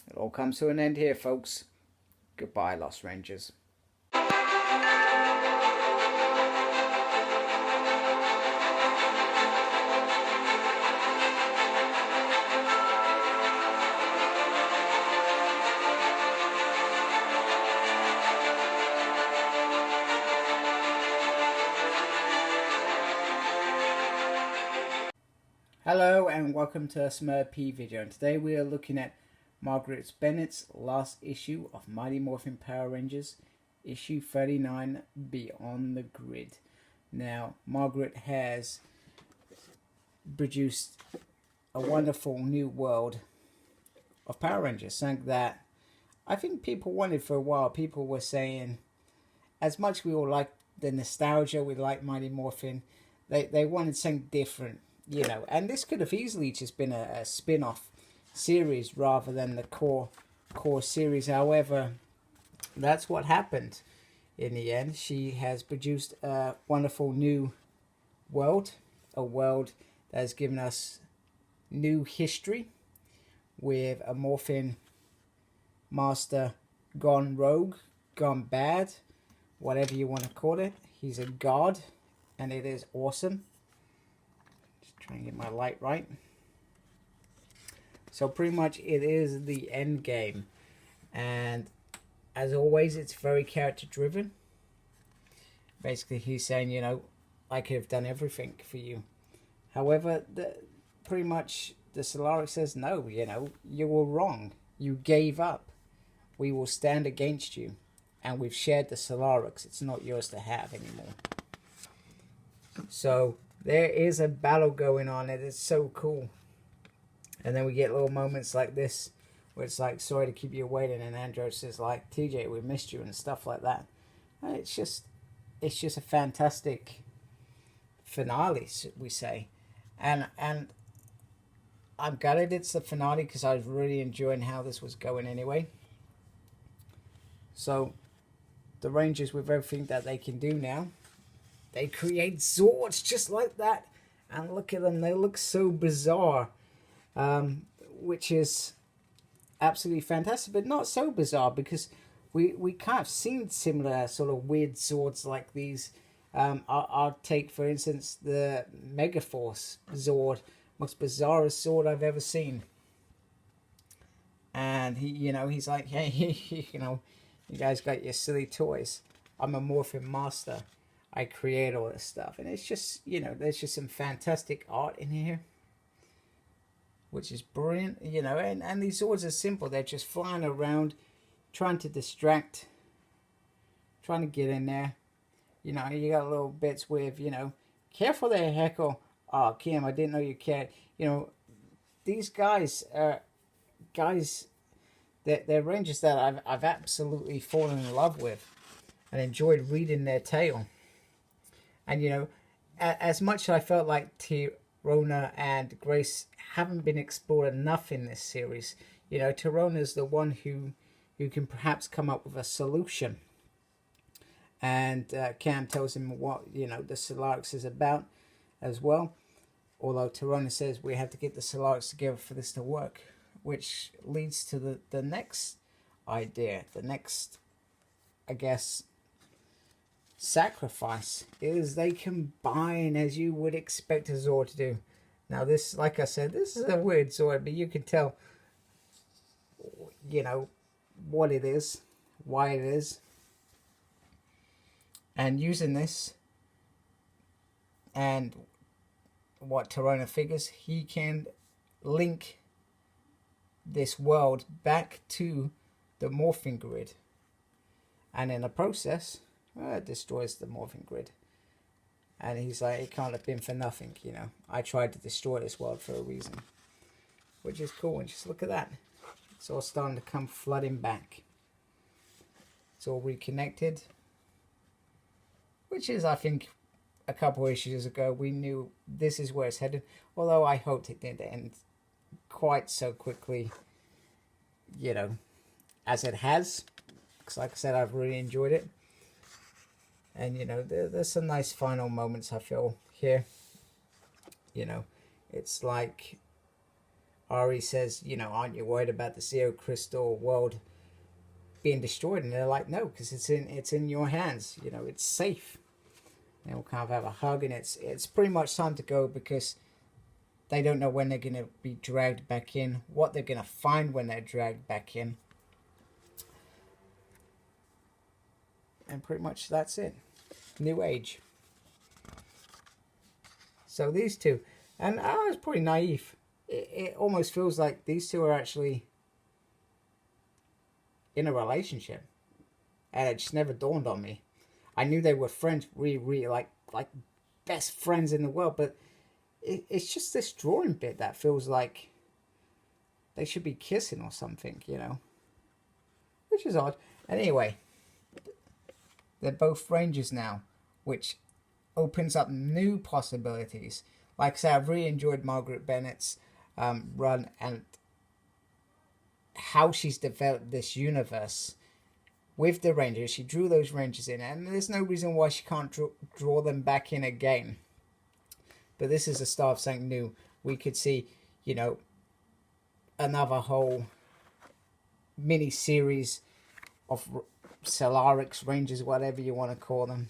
It all comes to an end here, folks. Goodbye, Lost Rangers. Hello and welcome to a Smurp video, and today we are looking at Margaret Bennett's last issue of Mighty Morphin Power Rangers, issue 39, Beyond the Grid. Now, Margaret has produced a wonderful new world of Power Rangers, something that I think people wanted for a while. People were saying, as much we all like the nostalgia, we like Mighty Morphin, they wanted something different. And this could have easily just been a spin-off series rather than the core series. However, that's what happened in the end. She has produced a wonderful new world, a world that has given us new history with a Morphin master gone rogue, gone bad, whatever you want to call it. He's a god, and it is awesome. Try and get my light right. So pretty much it is the end game, and as always it's very character driven. Basically he's saying, I could have done everything for you. However, pretty much the Solaric says, no, you were wrong. You gave up. We will stand against you, and we've shared the Solarics. It's not yours to have anymore. So there is a battle going on. It is so cool. And then we get little moments like this where it's like, sorry to keep you waiting, and Andros is like, TJ, we missed you, and stuff like that. And it's just a fantastic finale, we say. And I'm gutted it's the finale because I was really enjoying how this was going anyway. So the Rangers, with everything that they can do now, they create Zords just like that. And look at them. They look so bizarre. Which is absolutely fantastic. But not so bizarre, because we kind of seen similar sort of weird Zords like these. I'll take, for instance, the Megaforce Zord. Most bizarrest Zord I've ever seen. And he's like, hey, you guys got your silly toys. I'm a Morphin master. I create all this stuff, and it's just, there's just some fantastic art in here, which is brilliant, and these Zords are simple. They're just flying around, trying to distract, trying to get in there. You got little bits with, careful there, Heckle. Oh, Kim, I didn't know you cared. These guys are they're Rangers that I've absolutely fallen in love with and enjoyed reading their tale. And, as much as I felt like Tirona and Grace haven't been explored enough in this series, Tirona's the one who can perhaps come up with a solution. And Cam tells him what, the Solarics is about as well. Although Tirona says we have to get the Solarics together for this to work. Which leads to the next idea. The next, I guess, sacrifice is they combine as you would expect a Zord to do. Now this, like I said, this is a weird Zord, but you can tell, what it is, why it is. And using this, and what Tirona figures, he can link this world back to the Morphin grid. And in the process, it destroys the Morphin grid. And he's like, it can't have been for nothing, I tried to destroy this world for a reason. Which is cool, and just look at that. It's all starting to come flooding back. It's all reconnected. Which is, I think, a couple issues ago, we knew this is where it's headed. Although I hoped it didn't end quite so quickly, as it has. Because like I said, I've really enjoyed it. And, there's some nice final moments, I feel, here. It's like Ari says, aren't you worried about the Zero Crystal world being destroyed? And they're like, no, because it's in your hands. It's safe. And we'll kind of have a hug, and it's pretty much time to go, because they don't know when they're going to be dragged back in, what they're going to find when they're dragged back in. And pretty much that's it. New Age. So these two, and I was pretty naive. It almost feels like these two are actually in a relationship. And it just never dawned on me. I knew they were friends, really like best friends in the world, but it's just this drawing bit that feels like they should be kissing or something, which is odd. Anyway, they're both Rangers now, which opens up new possibilities. Like I said, I've really enjoyed Margaret Bennett's run and how she's developed this universe with the Rangers. She drew those Rangers in, and there's no reason why she can't draw them back in again. But this is the start of something new. We could see, another whole mini-series of Solarix Rangers, whatever you want to call them.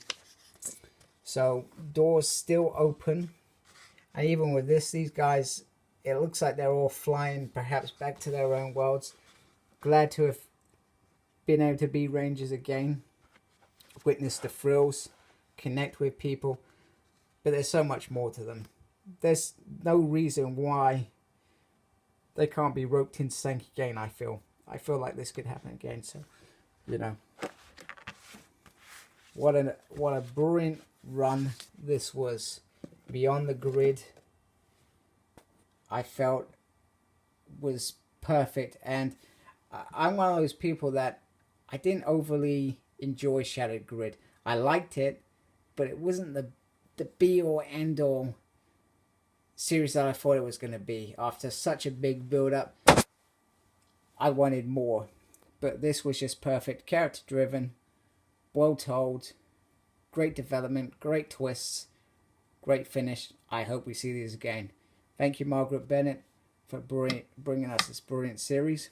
So, doors still open. And even with this, these guys, it looks like they're all flying perhaps back to their own worlds. Glad to have been able to be Rangers again. Witness the thrills. Connect with people. But there's so much more to them. There's no reason why they can't be roped into something again, I feel. I feel like this could happen again. So, what a brilliant run this was. Beyond the Grid, I felt was perfect. And I'm one of those people that I didn't overly enjoy Shattered Grid. I liked it, but it wasn't the be or end all series that I thought it was going to be. After such a big build up, I wanted more. But this was just perfect. Character driven, well told, great development, great twists, great finish. I hope we see these again. Thank you, Margaret Bennett, for bringing us this brilliant series.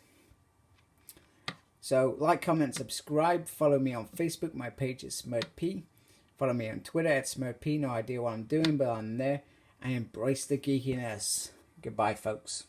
So, like, comment, subscribe. Follow me on Facebook. My page is SmurtP. Follow me on Twitter at SmurtP. No idea what I'm doing, but I'm there. And embrace the geekiness. Goodbye, folks.